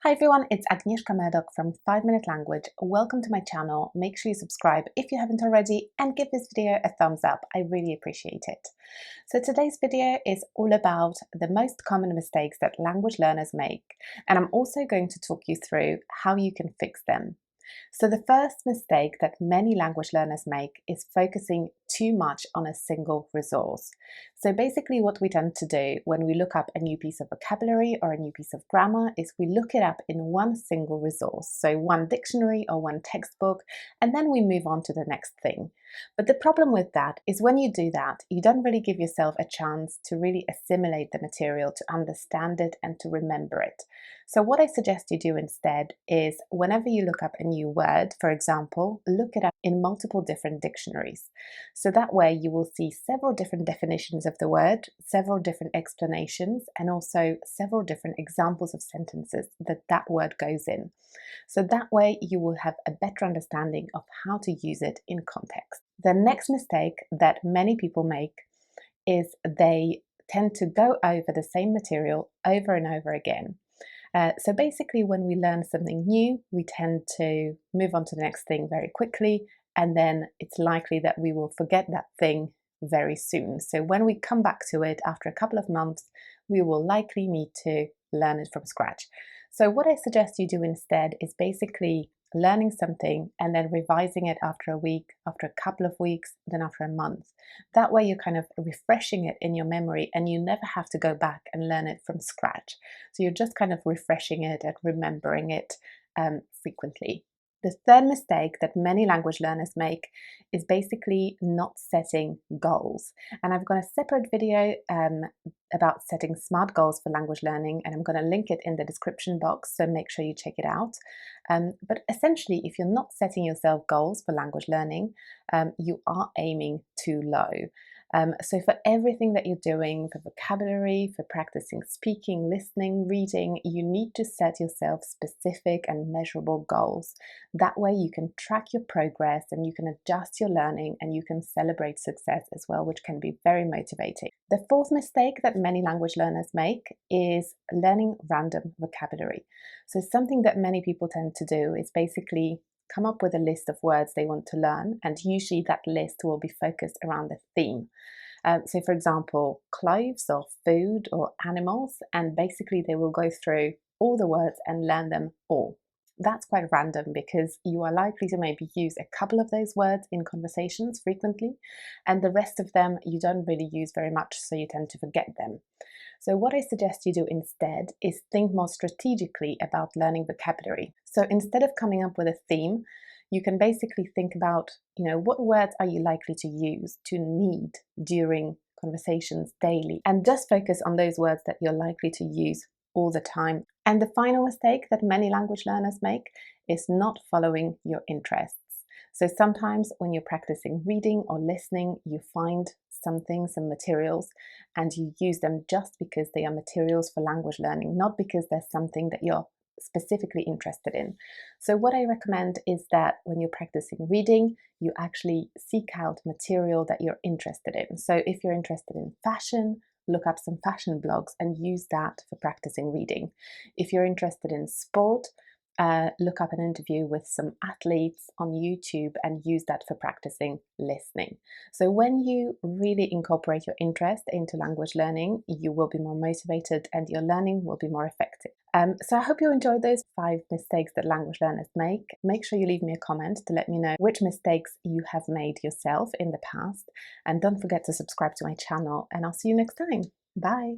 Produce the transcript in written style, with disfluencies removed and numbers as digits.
Hi everyone, it's Agnieszka from 5 Minute Language. Welcome to my channel. Make sure you subscribe if you haven't already and give this video a thumbs up. I really appreciate it. So today's video is all about the most common mistakes that language learners make, and I'm also going to talk you through how you can fix them. So the first mistake that many language learners make is focusing too much on a single resource. So basically what we tend to do when we look up a new piece of vocabulary or a new piece of grammar is we look it up in one single resource, so one dictionary or one textbook, and then we move on to the next thing. But the problem with that is when you do that, you don't really give yourself a chance to really assimilate the material, to understand it and to remember it. So what I suggest you do instead is whenever you look up a new word, for example, look it up in multiple different dictionaries. So that way you will see several different definitions of the word, several different explanations, and also several different examples of sentences that word goes in. So that way you will have a better understanding of how to use it in context. The next mistake that many people make is they tend to go over the same material over and over again. So basically, when we learn something new, we tend to move on to the next thing very quickly, and then it's likely that we will forget that thing very soon. So when we come back to it after a couple of months, we will likely need to learn it from scratch. So what I suggest you do instead is basically learning something and then revising it after a week, after a couple of weeks, then after a month. That way you're kind of refreshing it in your memory and you never have to go back and learn it from scratch. So you're just kind of refreshing it and remembering it frequently. The third mistake that many language learners make is basically not setting goals. And I've got a separate video about setting SMART goals for language learning, and I'm going to link it in the description box, so make sure you check it out. But essentially, if you're not setting yourself goals for language learning, you are aiming too low. So for everything that you're doing, for vocabulary, for practicing speaking, listening, reading, you need to set yourself specific and measurable goals. That way you can track your progress and you can adjust your learning and you can celebrate success as well, which can be very motivating. The fourth mistake that many language learners make is learning random vocabulary. So something that many people tend to do is basically come up with a list of words they want to learn, and usually that list will be focused around a theme. So for example, clothes or food or animals, and basically they will go through all the words and learn them all. That's quite random because you are likely to maybe use a couple of those words in conversations frequently, and the rest of them you don't really use very much, so you tend to forget them. So what I suggest you do instead is think more strategically about learning vocabulary. So instead of coming up with a theme, you can basically think about, what words are you likely to use, to need during conversations daily, and just focus on those words that you're likely to use all the time. And the final mistake that many language learners make is not following your interests. So sometimes when you're practicing reading or listening, you find some materials, and you use them just because they are materials for language learning, not because there's something that you're specifically interested in. So what I recommend is that when you're practicing reading, you actually seek out material that you're interested in. So if you're interested in fashion, look up some fashion blogs and use that for practicing reading. If you're interested in sport, look up an interview with some athletes on YouTube and use that for practicing listening. So when you really incorporate your interest into language learning, you will be more motivated and your learning will be more effective. So I hope you enjoyed those 5 mistakes that language learners make. Make sure you leave me a comment to let me know which mistakes you have made yourself in the past. And don't forget to subscribe to my channel, and I'll see you next time. Bye!